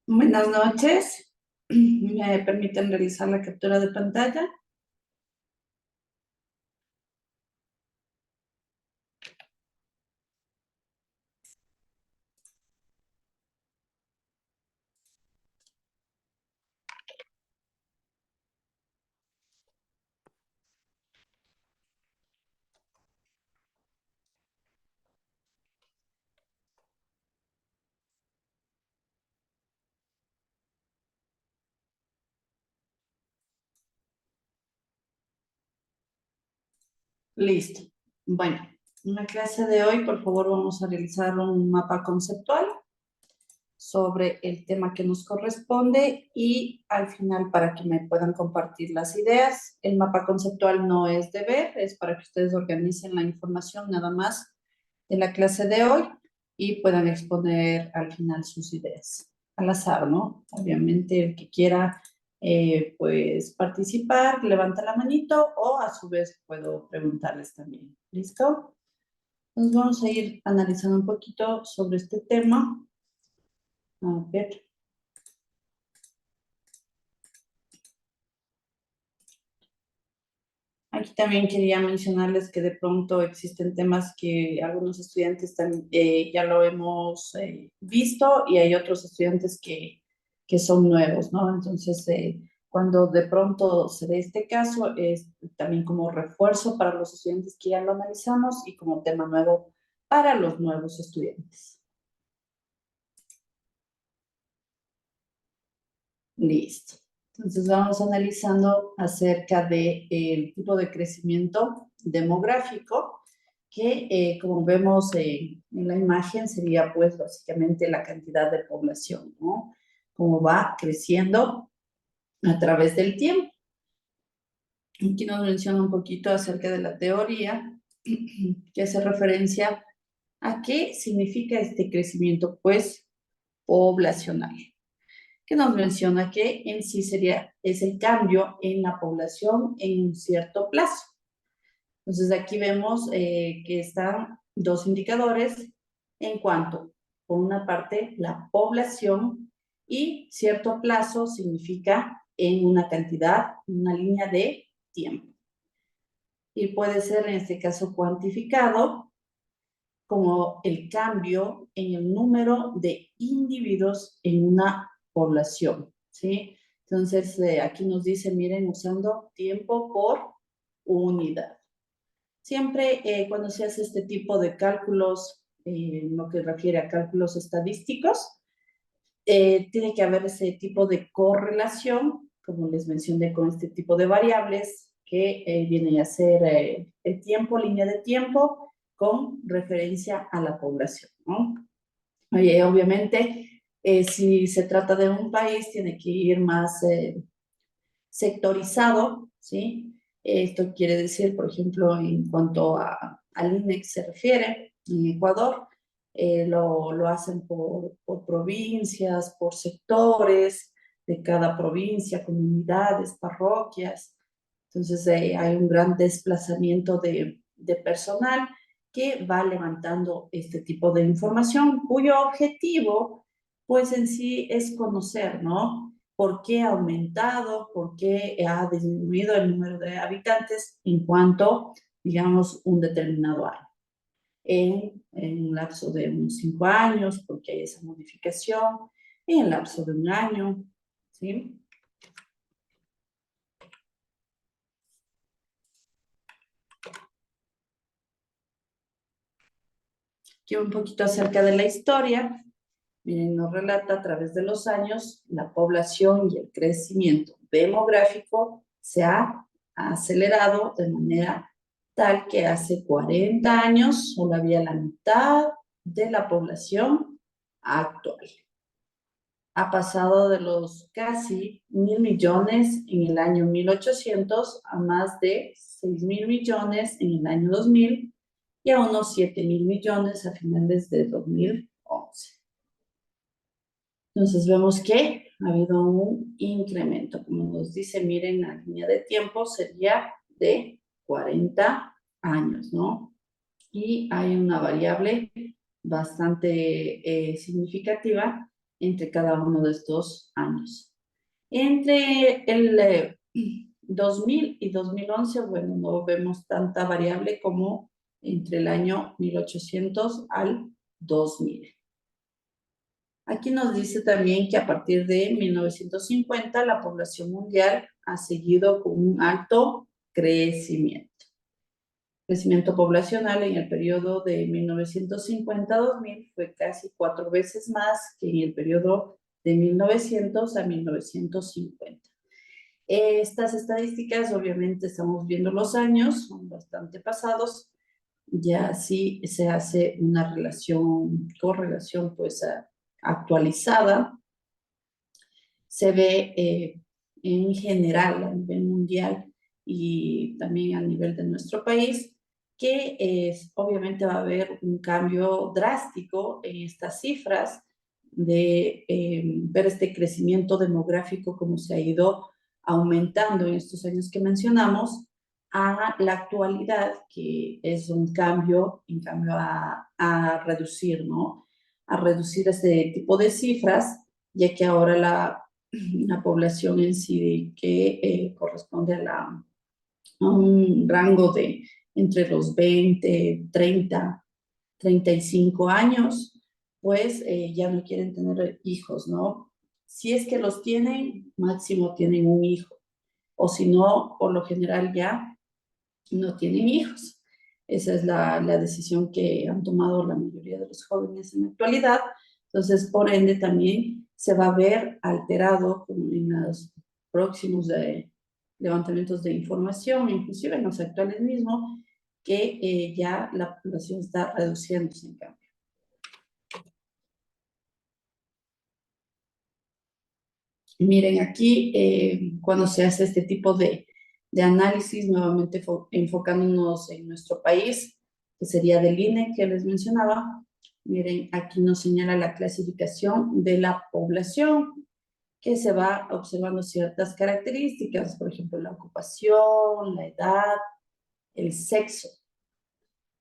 Buenas noches. ¿Me permiten realizar la captura de pantalla? Listo. Bueno, en la clase de hoy, por favor, vamos a realizar un mapa conceptual sobre el tema que nos corresponde y al final para que me puedan compartir las ideas. El mapa conceptual no es deber, es para que ustedes organicen la información nada más de la clase de hoy y puedan exponer al final sus ideas. Al azar, ¿no? Obviamente el que quiera pues participar, levanta la manito o a su vez puedo preguntarles también. ¿Listo? Entonces vamos a ir analizando un poquito sobre este tema. A ver. Aquí también quería mencionarles que de pronto existen temas que algunos estudiantes también, ya lo hemos visto y hay otros estudiantes que son nuevos, ¿no? Entonces, cuando de pronto se dé este caso, es también como refuerzo para los estudiantes que ya lo analizamos y como tema nuevo para los nuevos estudiantes. Listo. Entonces vamos analizando acerca del tipo de crecimiento demográfico que, como vemos en la imagen, sería pues básicamente la cantidad de población, ¿no? Cómo va creciendo a través del tiempo. Aquí nos menciona un poquito acerca de la teoría que hace referencia a qué significa este crecimiento, pues, poblacional, que nos menciona que en sí es el cambio en la población en un cierto plazo. Entonces aquí vemos que están dos indicadores en cuanto, por una parte, la población y cierto plazo significa en una cantidad, una línea de tiempo. Y puede ser en este caso cuantificado como el cambio en el número de individuos en una población, ¿sí? Entonces, aquí nos dice, miren, usando tiempo por unidad. Siempre cuando se hace este tipo de cálculos, en lo que refiere a cálculos estadísticos, tiene que haber ese tipo de correlación, como les mencioné, con este tipo de variables que viene a ser el tiempo, línea de tiempo, con referencia a la población, ¿no? Obviamente, si se trata de un país, tiene que ir más sectorizado, ¿sí? Esto quiere decir, por ejemplo, en cuanto al INEX se refiere, en Ecuador, lo hacen por provincias, por sectores de cada provincia, comunidades, parroquias. Entonces, hay un gran desplazamiento de personal que va levantando este tipo de información, cuyo objetivo, pues en sí, es conocer, ¿no? ¿Por qué ha aumentado? ¿Por qué ha disminuido el número de habitantes en cuanto, digamos, un determinado año? En un lapso de unos 5 años, porque hay esa modificación, en el lapso de un año, ¿sí? Aquí un poquito acerca de la historia. Miren, nos relata a través de los años la población y el crecimiento demográfico se ha acelerado de manera tal que hace 40 años solo había la mitad de la población actual. Ha pasado de los casi 1.000 millones en el año 1800 a más de 6.000 millones en el año 2000 y a unos 7.000 millones a finales de 2011. Entonces vemos que ha habido un incremento. Como nos dice, miren, la línea de tiempo sería de 40 años, ¿no? Y hay una variable bastante significativa entre cada uno de estos años. Entre el 2000 y 2011, bueno, no vemos tanta variable como entre el año 1800 al 2000. Aquí nos dice también que a partir de 1950 la población mundial ha seguido con un alto crecimiento. Crecimiento poblacional en el periodo de 1950 a 2000 fue casi 4 veces más que en el periodo de 1900 a 1950. Estas estadísticas, obviamente estamos viendo los años, son bastante pasados, ya sí se hace una correlación pues actualizada, se ve en general a nivel mundial y también a nivel de nuestro país, que obviamente va a haber un cambio drástico en estas cifras de ver este crecimiento demográfico como se ha ido aumentando en estos años que mencionamos a la actualidad, que es un cambio, en cambio a reducir, ¿no? A reducir este tipo de cifras, ya que ahora la población en sí que corresponde a un rango de entre los 20, 30, 35 años, pues ya no quieren tener hijos, ¿no? Si es que los tienen, máximo tienen un hijo, o si no, por lo general ya no tienen hijos. Esa es la decisión que han tomado la mayoría de los jóvenes en la actualidad. Entonces, por ende, también se va a ver alterado en los próximos levantamientos de información, inclusive en los actuales mismos, que ya la población está reduciéndose en cambio. Miren, aquí cuando se hace este tipo de análisis, nuevamente enfocándonos en nuestro país, que sería del INE que les mencionaba, miren, aquí nos señala la clasificación de la población, que se va observando ciertas características, por ejemplo, la ocupación, la edad, el sexo.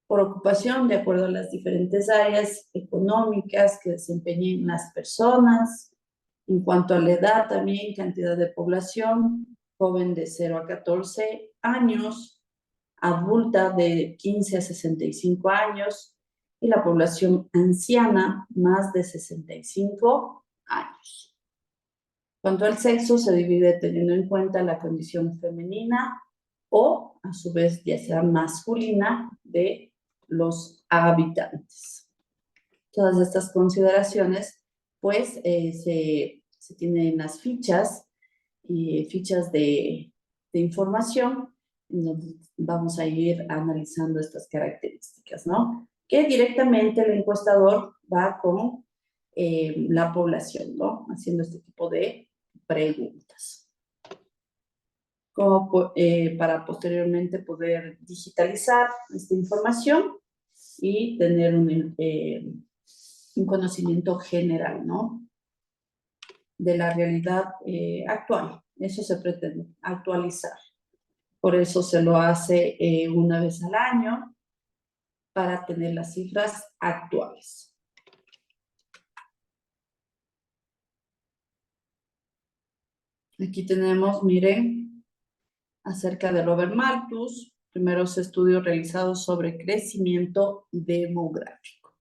Por ocupación, de acuerdo a las diferentes áreas económicas que desempeñen las personas. En cuanto a la edad, también cantidad de población, joven de 0 a 14 años, adulta de 15 a 65 años y la población anciana más de 65 años. Cuanto al sexo, se divide teniendo en cuenta la condición femenina o, a su vez, ya sea masculina de los habitantes. Todas estas consideraciones, pues, se tienen las fichas y fichas de información, en donde vamos a ir analizando estas características, ¿no? Que directamente el encuestador va con la población, ¿no? Haciendo este tipo de preguntas. Como, para posteriormente poder digitalizar esta información y tener un conocimiento general, ¿no? De la realidad actual. Eso se pretende, actualizar. Por eso se lo hace una vez al año para tener las cifras actuales. Aquí tenemos, miren, acerca de Robert Malthus, primeros estudios realizados sobre crecimiento demográfico.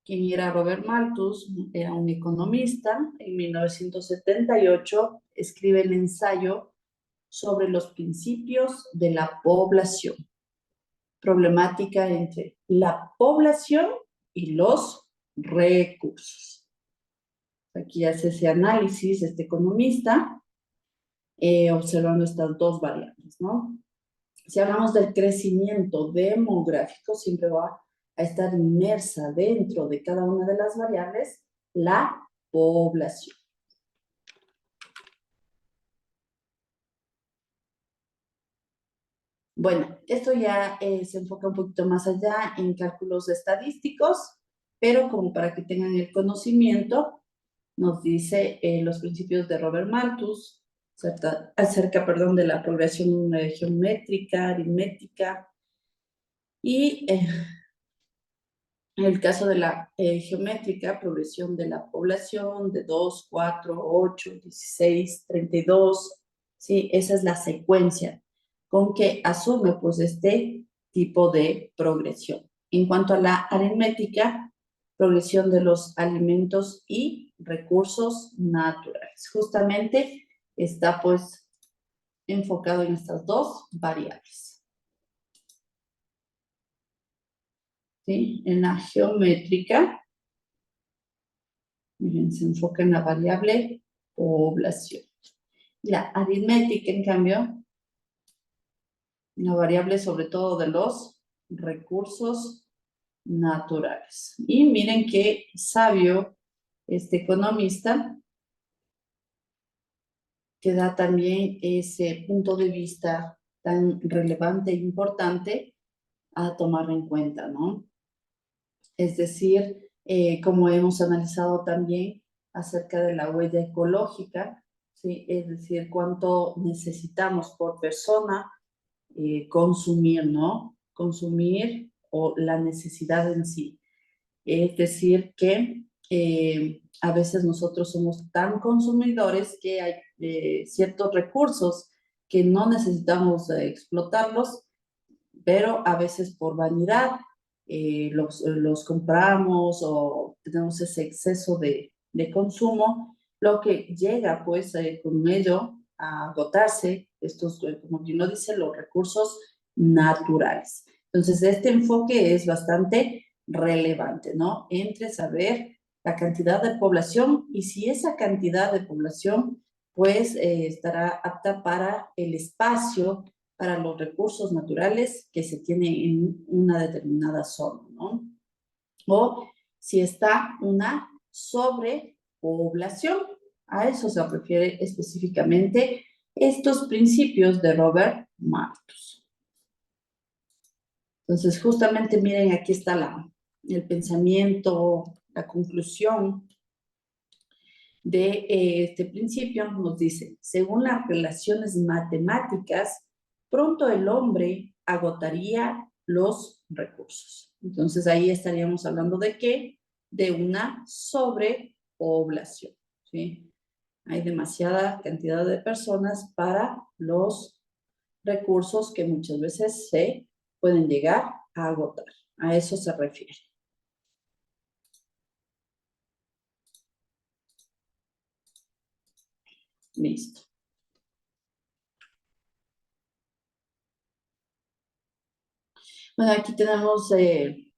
¿Quién era Robert Malthus? Era un economista. En 1978 escribe el ensayo sobre los principios de la población. Problemática entre la población y los recursos. Aquí hace ese análisis este economista, observando estas dos variables, ¿no? Si hablamos del crecimiento demográfico, siempre va a estar inmersa dentro de cada una de las variables la población. Bueno, esto ya se enfoca un poquito más allá en cálculos estadísticos, pero como para que tengan el conocimiento, nos dice los principios de Robert Malthus acerca de la progresión geométrica, aritmética y En el caso de la geométrica, progresión de la población de 2, 4, 8, 16, 32, ¿sí? Esa es la secuencia con que asume pues este tipo de progresión. En cuanto a la aritmética, progresión de los alimentos y recursos naturales. Justamente está pues enfocado en estas dos variables. ¿Sí? En la geométrica, miren, se enfoca en la variable población. La aritmética, en cambio, la variable sobre todo de los recursos naturales. Y miren qué sabio este economista que da también ese punto de vista tan relevante e importante a tomar en cuenta, ¿no? Es decir, como hemos analizado también acerca de la huella ecológica, ¿sí? Es decir, cuánto necesitamos por persona consumir, ¿no? Consumir o la necesidad en sí. Es decir, que a veces nosotros somos tan consumidores que hay ciertos recursos que no necesitamos explotarlos, pero a veces por vanidad los compramos o tenemos ese exceso de consumo, lo que llega pues con ello a agotarse estos, como bien lo dice, los recursos naturales. Entonces, este enfoque es bastante relevante, ¿no? Entre saber la cantidad de población y si esa cantidad de población pues estará apta para el espacio, para los recursos naturales que se tienen en una determinada zona, ¿no? O si está una sobrepoblación. A eso se refiere específicamente estos principios de Robert Malthus. Entonces, justamente miren, aquí está el pensamiento, la conclusión de este principio. Nos dice, según las relaciones matemáticas, pronto el hombre agotaría los recursos. Entonces, ahí estaríamos hablando de qué? De una sobrepoblación, ¿sí? Hay demasiada cantidad de personas para los recursos que muchas veces se pueden llegar a agotar. A eso se refiere. Listo. Bueno, aquí tenemos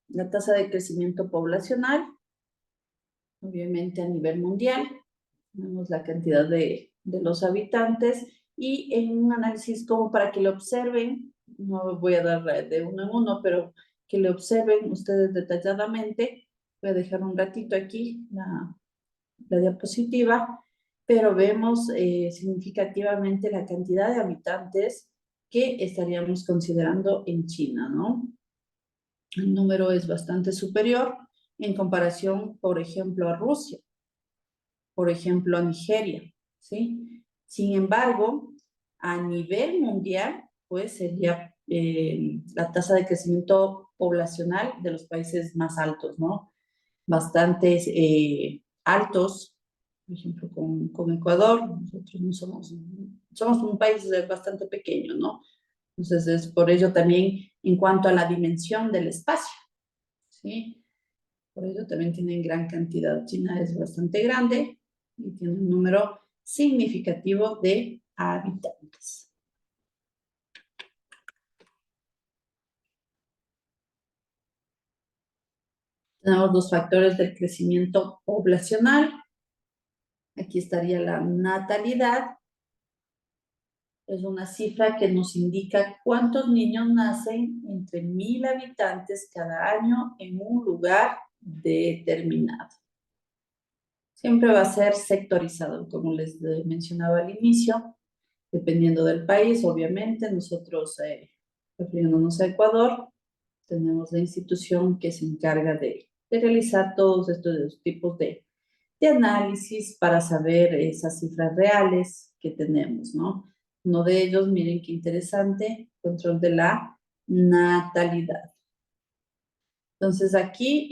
la tasa de crecimiento poblacional, obviamente a nivel mundial. Tenemos la cantidad de los habitantes y en un análisis como para que lo observen, no voy a dar de uno en uno, pero que le observen ustedes detalladamente. Voy a dejar un ratito aquí la diapositiva, pero vemos significativamente la cantidad de habitantes que estaríamos considerando en China, ¿no? El número es bastante superior en comparación, por ejemplo, a Rusia, por ejemplo, a Nigeria, ¿sí? Sin embargo, a nivel mundial, pues sería la tasa de crecimiento poblacional de los países más altos, ¿no? Bastantes altos, por ejemplo, con Ecuador, nosotros no somos un país bastante pequeño, ¿no? Entonces, es por ello también en cuanto a la dimensión del espacio, ¿sí? Por ello también tienen gran cantidad. China es bastante grande y tiene un número significativo de habitantes. Tenemos los factores del crecimiento poblacional. Aquí estaría la natalidad. Es una cifra que nos indica cuántos niños nacen entre 1000 habitantes cada año en un lugar determinado. Siempre va a ser sectorizado, como les mencionaba al inicio, dependiendo del país, obviamente. Nosotros, refiriéndonos a Ecuador, tenemos la institución que se encarga de realizar todos estos tipos de análisis para saber esas cifras reales que tenemos, ¿no? Uno de ellos, miren qué interesante, control de la natalidad. Entonces aquí,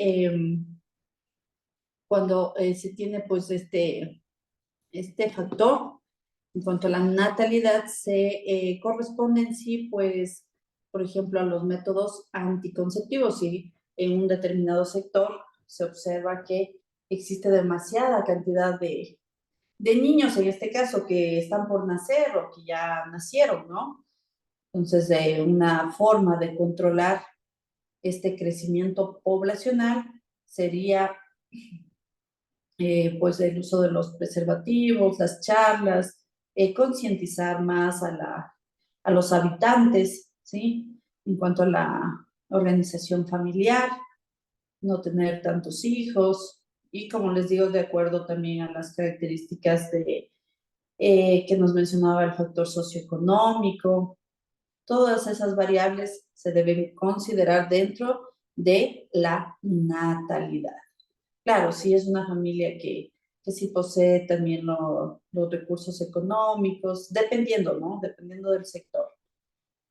cuando se tiene pues este factor, en cuanto a la natalidad, se corresponde en sí, pues, por ejemplo, a los métodos anticonceptivos. Si en un determinado sector se observa que existe demasiada cantidad de niños, en este caso, que están por nacer o que ya nacieron, ¿no? Entonces, una forma de controlar este crecimiento poblacional sería pues el uso de los preservativos, las charlas, concientizar más a los habitantes, ¿sí? En cuanto a la organización familiar, no tener tantos hijos y, como les digo, de acuerdo también a las características que nos mencionaba el factor socioeconómico. Todas esas variables se deben considerar dentro de la natalidad. Claro, si es una familia que sí posee también los recursos económicos, dependiendo, ¿no? Dependiendo del sector,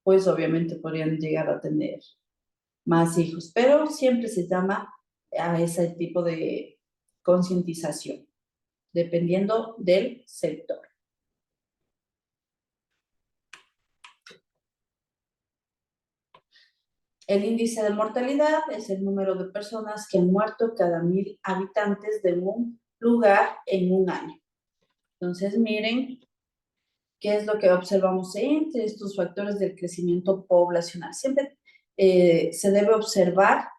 pues obviamente podrían llegar a tener más hijos, pero siempre se llama a ese tipo de concientización, dependiendo del sector. El índice de mortalidad es el número de personas que han muerto cada 1.000 habitantes de un lugar en un año. Entonces, miren qué es lo que observamos entre estos factores del crecimiento poblacional. Siempre se debe observar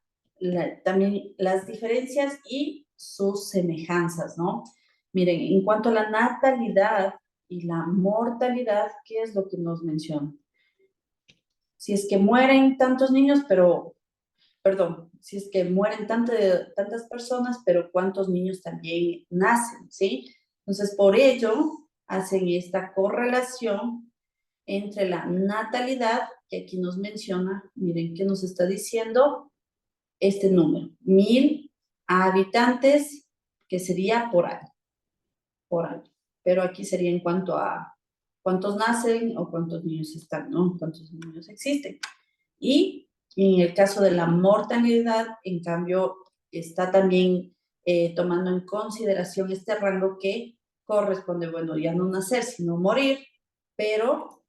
también las diferencias y sus semejanzas, ¿no? Miren, en cuanto a la natalidad y la mortalidad, ¿qué es lo que nos menciona? Si es que mueren tantos niños, pero perdón, si es que mueren tantas personas, pero cuántos niños también nacen, ¿sí? Entonces, por ello, hacen esta correlación entre la natalidad, que aquí nos menciona, miren qué nos está diciendo este número, 1.000 habitantes, que sería por año. Pero aquí sería en cuanto a cuántos nacen o cuántos niños están, ¿no? Cuántos niños existen. Y en el caso de la mortalidad, en cambio, está también tomando en consideración este rango que corresponde, bueno, ya no nacer, sino morir, pero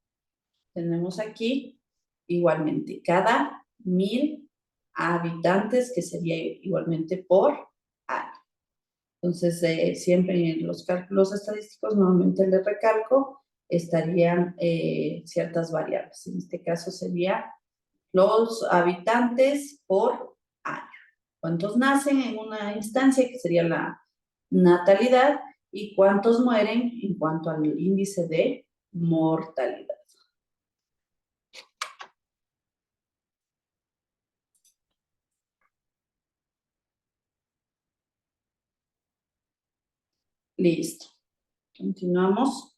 tenemos aquí igualmente cada 1.000 habitantes, que sería igualmente por año. Entonces, siempre en los cálculos estadísticos, nuevamente les recalco, estarían ciertas variables. En este caso sería los habitantes por año. ¿Cuántos nacen en una instancia, que sería la natalidad, y cuántos mueren en cuanto al índice de mortalidad? Listo. Continuamos.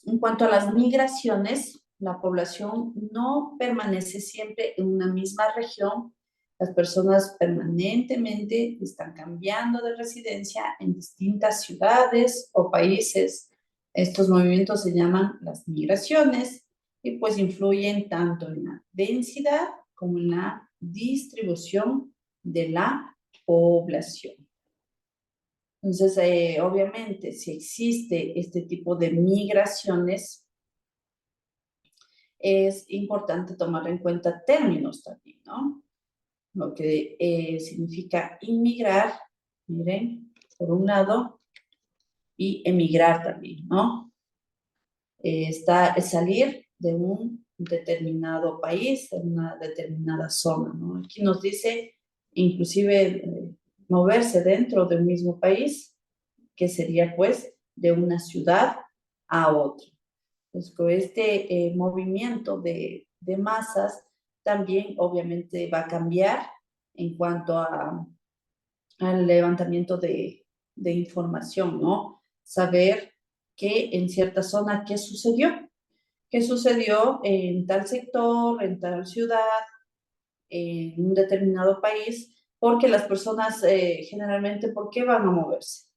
En cuanto a las migraciones, la población no permanece siempre en una misma región. Las personas permanentemente están cambiando de residencia en distintas ciudades o países. Estos movimientos se llaman las migraciones y pues influyen tanto en la densidad como en la distribución de la población. Entonces, obviamente, si existe este tipo de migraciones, es importante tomar en cuenta términos también, ¿no? Lo que significa inmigrar, miren, por un lado, y emigrar también, ¿no? Está salir de un determinado país, de una determinada zona, ¿no? Aquí nos dice, inclusive, moverse dentro de un mismo país, que sería, pues, de una ciudad a otra. Pues con este movimiento de masas también obviamente va a cambiar en cuanto al levantamiento de información, ¿no? Saber que en cierta zona qué sucedió en tal sector, en tal ciudad, en un determinado país, porque las personas generalmente, ¿por qué van a moverse?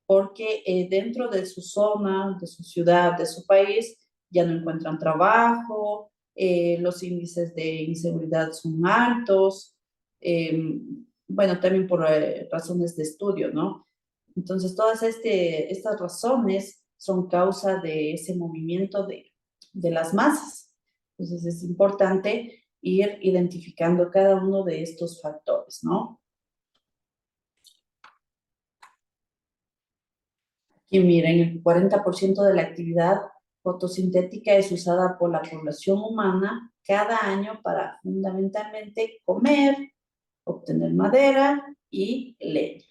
Porque dentro de su zona, de su ciudad, de su país, ya no encuentran trabajo, los índices de inseguridad son altos, bueno, también por razones de estudio, ¿no? Entonces, todas estas razones son causa de ese movimiento de las masas. Entonces, es importante ir identificando cada uno de estos factores, ¿no? Aquí miren, el 40% de la actividad fotosintética es usada por la población humana cada año para fundamentalmente comer, obtener madera y leña.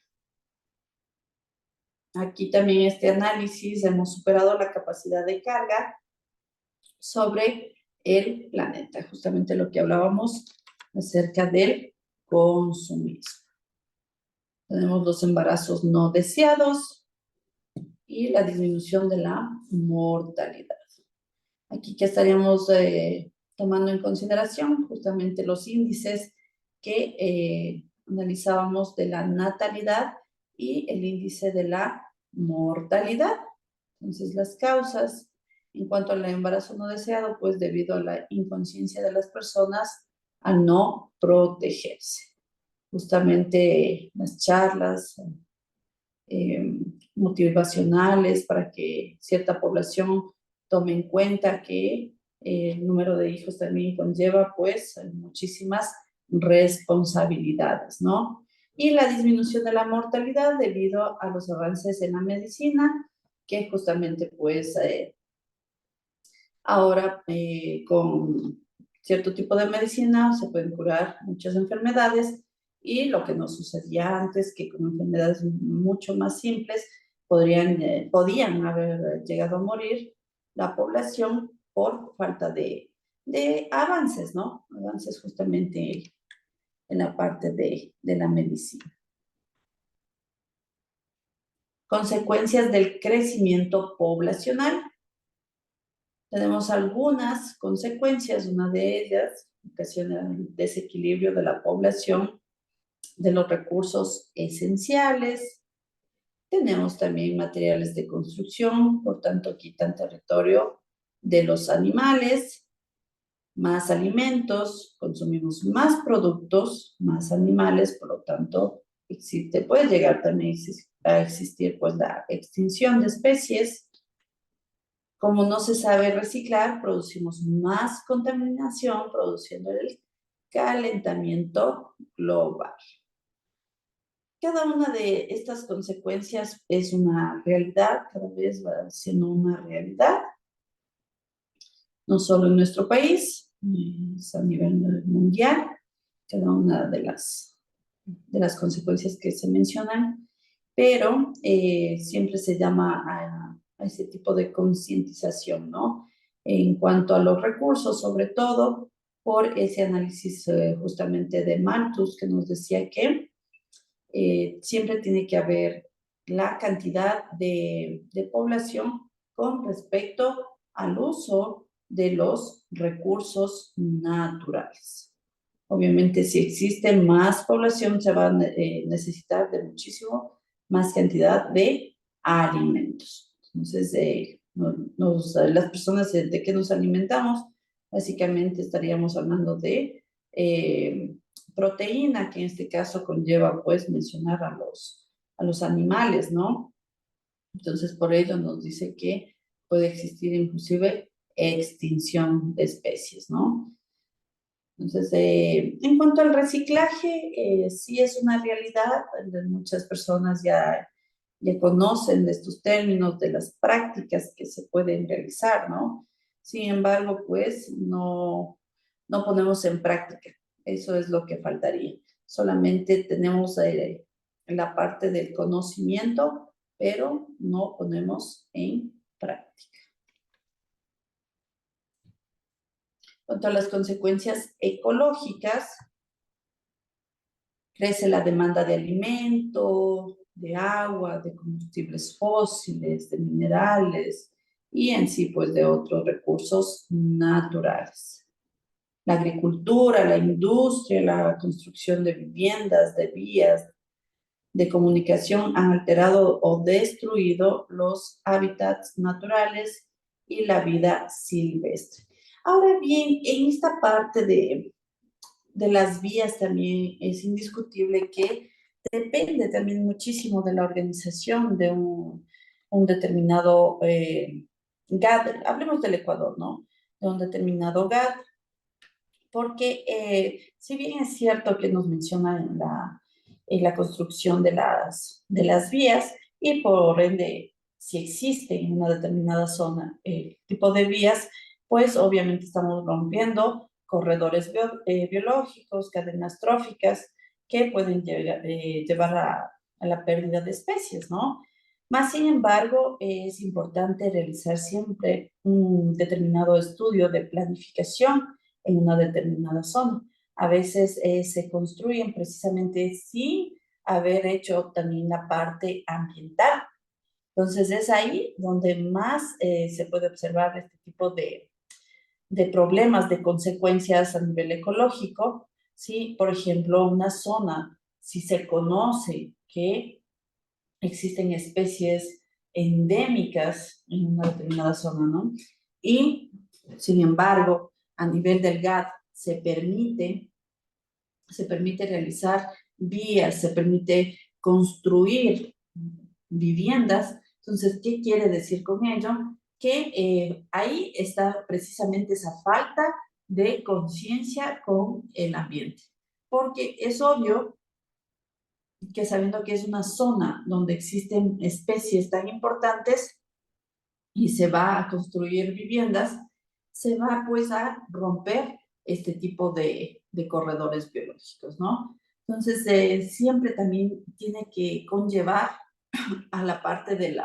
Aquí también este análisis hemos superado la capacidad de carga sobre el planeta, justamente lo que hablábamos acerca del consumismo. Tenemos los embarazos no deseados y la disminución de la mortalidad. Aquí que estaríamos tomando en consideración justamente los índices que analizábamos de la natalidad y el índice de la mortalidad. Entonces, las causas en cuanto al embarazo no deseado, pues debido a la inconsciencia de las personas al no protegerse. Justamente las charlas motivacionales para que cierta población tome en cuenta que el número de hijos también conlleva pues muchísimas responsabilidades, ¿no? Y la disminución de la mortalidad debido a los avances en la medicina, que justamente pues ahora con cierto tipo de medicina se pueden curar muchas enfermedades y lo que no sucedía antes, que con enfermedades mucho más simples podían haber llegado a morir la población por falta de avances, ¿no? Avances justamente en la parte de la medicina. Consecuencias del crecimiento poblacional. Tenemos algunas consecuencias, una de ellas ocasiona el desequilibrio de la población, de los recursos esenciales. Tenemos también materiales de construcción, por tanto quitan territorio de los animales, más alimentos, consumimos más productos, más animales, por lo tanto puede llegar también a existir pues la extinción de especies. Como no se sabe reciclar, producimos más contaminación, produciendo el calentamiento global. Cada una de estas consecuencias es una realidad, cada vez va siendo una realidad, no solo en nuestro país, es a nivel mundial, cada una de las consecuencias que se mencionan, pero siempre se llama a ese tipo de concientización, ¿no? En cuanto a los recursos, sobre todo por ese análisis justamente de Malthus, que nos decía que siempre tiene que haber la cantidad de población con respecto al uso de los recursos naturales. Obviamente, si existe más población, se va a necesitar de muchísimo más cantidad de alimentos. Entonces, las personas de que nos alimentamos, básicamente estaríamos hablando de proteína, que en este caso conlleva, pues, mencionar a los animales, ¿no? Entonces, por ello nos dice que puede existir inclusive extinción de especies, ¿no? Entonces, en cuanto al reciclaje, sí es una realidad, muchas personas ya conocen de estos términos, de las prácticas que se pueden realizar, ¿no? Sin embargo, pues no ponemos en práctica. Eso es lo que faltaría. Solamente tenemos la parte del conocimiento, pero no ponemos en práctica. Cuanto a las consecuencias ecológicas, crece la demanda de alimento, de agua, de combustibles fósiles, de minerales y en sí, pues, de otros recursos naturales. La agricultura, la industria, la construcción de viviendas, de vías, de comunicación han alterado o destruido los hábitats naturales y la vida silvestre. Ahora bien, en esta parte de las vías también es indiscutible que depende también muchísimo de la organización de un determinado GAD. Hablemos del Ecuador, ¿no? De un determinado GAD, porque si bien es cierto que nos menciona en la construcción de las vías y por ende si existe en una determinada zona el tipo de vías, pues obviamente estamos rompiendo corredores biológicos, cadenas tróficas que pueden llevar a la pérdida de especies, ¿no? Más sin embargo, es importante realizar siempre un determinado estudio de planificación en una determinada zona. A veces se construyen precisamente sin haber hecho también la parte ambiental. Entonces es ahí donde más se puede observar este tipo de problemas, de consecuencias a nivel ecológico. ¿Sí? Por ejemplo, una zona, si se conoce que existen especies endémicas en una determinada zona, ¿no? Y, sin embargo, a nivel del GAD se permite realizar vías, se permite construir viviendas. Entonces, ¿qué quiere decir con ello? Que ahí está precisamente esa falta de conciencia con el ambiente. Porque es obvio que sabiendo que es una zona donde existen especies tan importantes y se va a construir viviendas, se va pues a romper este tipo de corredores biológicos, ¿no? Entonces, siempre también tiene que conllevar a la parte de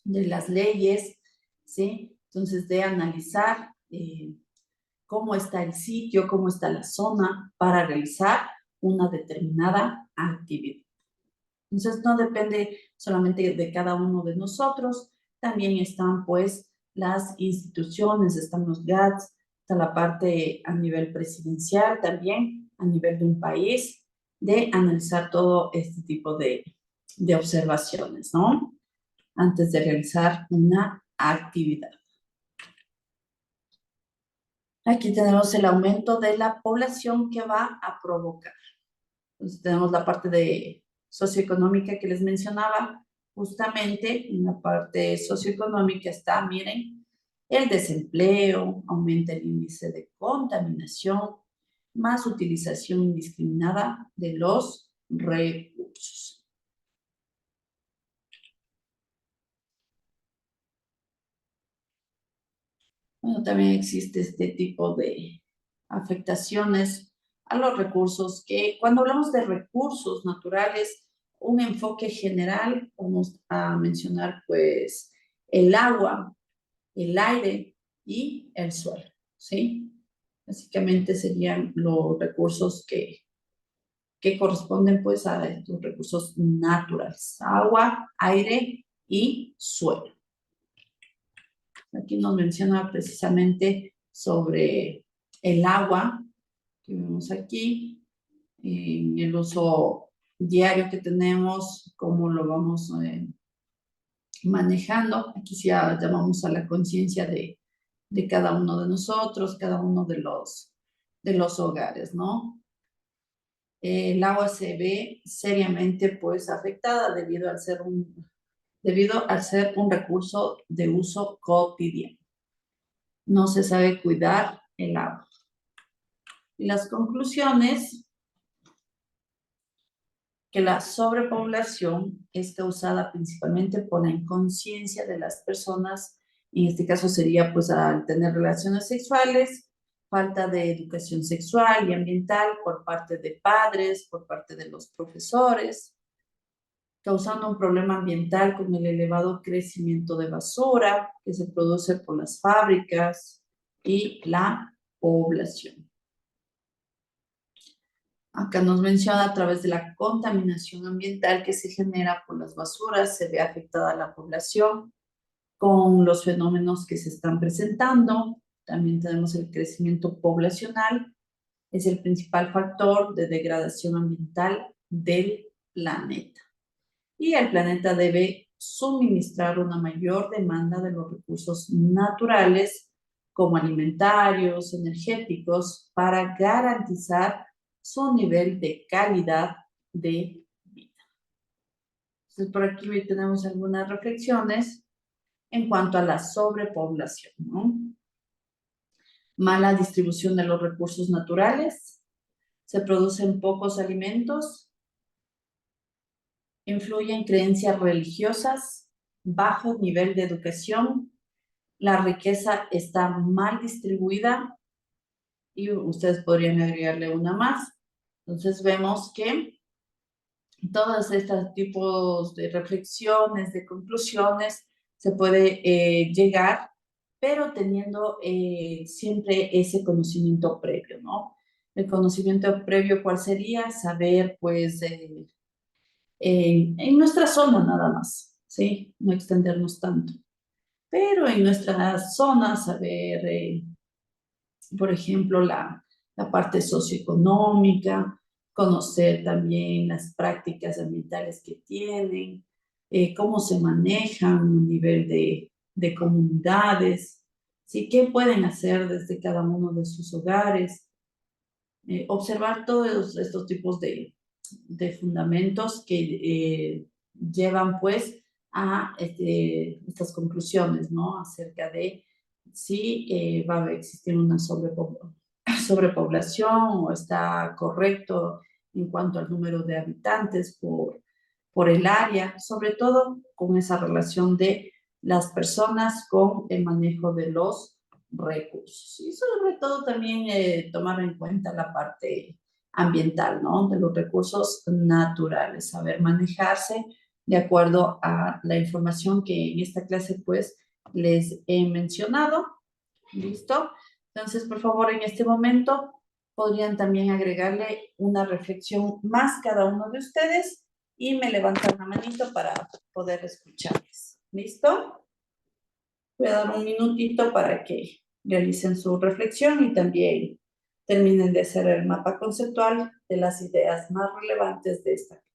las leyes, ¿sí? Entonces, de analizar cómo está el sitio, cómo está la zona para realizar una determinada actividad. Entonces, no depende solamente de cada uno de nosotros, también están pues las instituciones, están los GATS, está la parte a nivel presidencial también, a nivel de un país, de analizar todo este tipo de observaciones, ¿no? Antes de realizar una actividad. Aquí tenemos el aumento de la población que va a provocar. Entonces tenemos la parte de socioeconómica que les mencionaba. Justamente en la parte socioeconómica está, miren, el desempleo, aumenta el índice de contaminación, más utilización indiscriminada de los recursos. Bueno, también existe este tipo de afectaciones a los recursos, que cuando hablamos de recursos naturales, un enfoque general, vamos a mencionar pues el agua, el aire y el suelo, ¿sí? Básicamente serían los recursos que corresponden pues a estos recursos naturales, agua, aire y suelo. Aquí nos menciona precisamente sobre el agua que vemos aquí, en el uso diario que tenemos, cómo lo vamos manejando. Aquí ya llamamos a la conciencia de cada uno de nosotros, cada uno de los hogares, ¿no? El agua se ve seriamente pues afectada debido al ser un recurso de uso cotidiano. No se sabe cuidar el agua. Y las conclusiones, que la sobrepoblación es causada principalmente por la inconsciencia de las personas, en este caso sería pues al tener relaciones sexuales, falta de educación sexual y ambiental por parte de padres, por parte de los profesores, causando un problema ambiental con el elevado crecimiento de basura que se produce por las fábricas y la población. Acá nos menciona a través de la contaminación ambiental que se genera por las basuras, se ve afectada la población con los fenómenos que se están presentando. También tenemos el crecimiento poblacional, es el principal factor de degradación ambiental del planeta. Y el planeta debe suministrar una mayor demanda de los recursos naturales como alimentarios, energéticos, para garantizar su nivel de calidad de vida. Entonces, por aquí hoy tenemos algunas reflexiones en cuanto a la sobrepoblación, ¿no? Mala distribución de los recursos naturales, se producen pocos alimentos, influyen creencias religiosas, bajo nivel de educación, la riqueza está mal distribuida y ustedes podrían agregarle una más. Entonces vemos que todos estos tipos de reflexiones, de conclusiones, se puede llegar, pero teniendo siempre ese conocimiento previo, ¿no? El conocimiento previo, ¿cuál sería? Saber, pues, en nuestra zona nada más, ¿sí? No extendernos tanto. Pero en nuestra zona, saber, por ejemplo, la parte socioeconómica, conocer también las prácticas ambientales que tienen, cómo se manejan a nivel de comunidades, ¿sí? ¿Qué pueden hacer desde cada uno de sus hogares? Observar todos estos tipos de fundamentos que llevan pues a estas conclusiones, ¿no? Acerca de si va a existir una sobrepoblación o está correcto en cuanto al número de habitantes por el área, sobre todo con esa relación de las personas con el manejo de los recursos. Y sobre todo también tomar en cuenta la parte ambiental, ¿no? De los recursos naturales, saber manejarse de acuerdo a la información que en esta clase pues les he mencionado. ¿Listo? Entonces, por favor, en este momento podrían también agregarle una reflexión más cada uno de ustedes y me levantan la manito para poder escucharles. ¿Listo? Voy a dar un minutito para que realicen su reflexión y también terminen de hacer el mapa conceptual de las ideas más relevantes de esta clase.